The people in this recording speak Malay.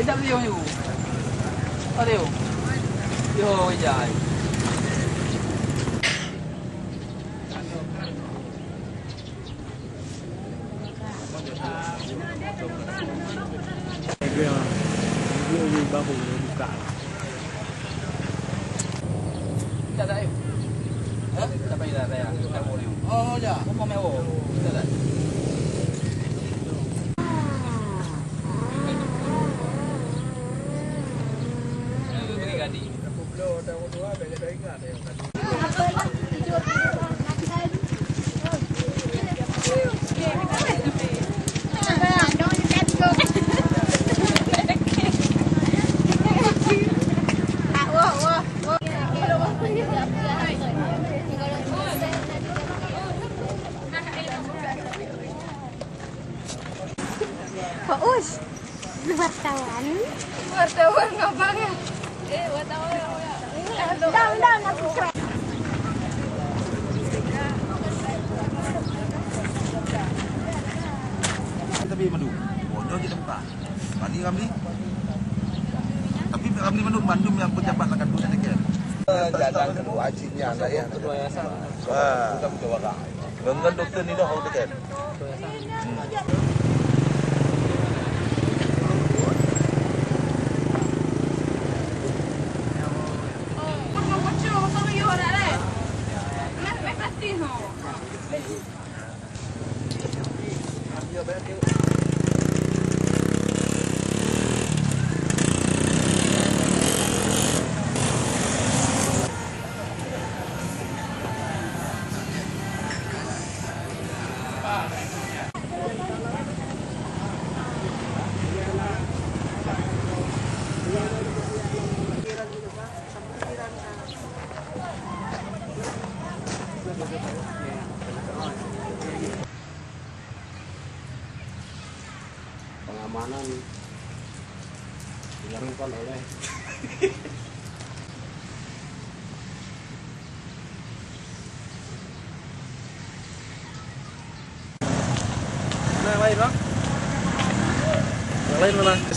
Kejap dia tu. Aduh. Yo, kejap. Dia baru buka. Tak ada. Hah? Tak payah saya. Oh, ya. Mau mewah. Tak ada. Bagi gadi. Pak Us, wartawan. Wartawan ngapain? Wartawan. Down, aku keren. Tapi madu, bodoh je tempat. Mandi Ramli. Tapi Ramli Bandung yang pejabat akan punya dekat. Jalan kedua hajinya tak ya. Kedua yayasan. Bukan betul orang. Dengan doktor ni dah orang dekat. Pengamanan dilakukan oleh Yang lain bang? Yang lain mana?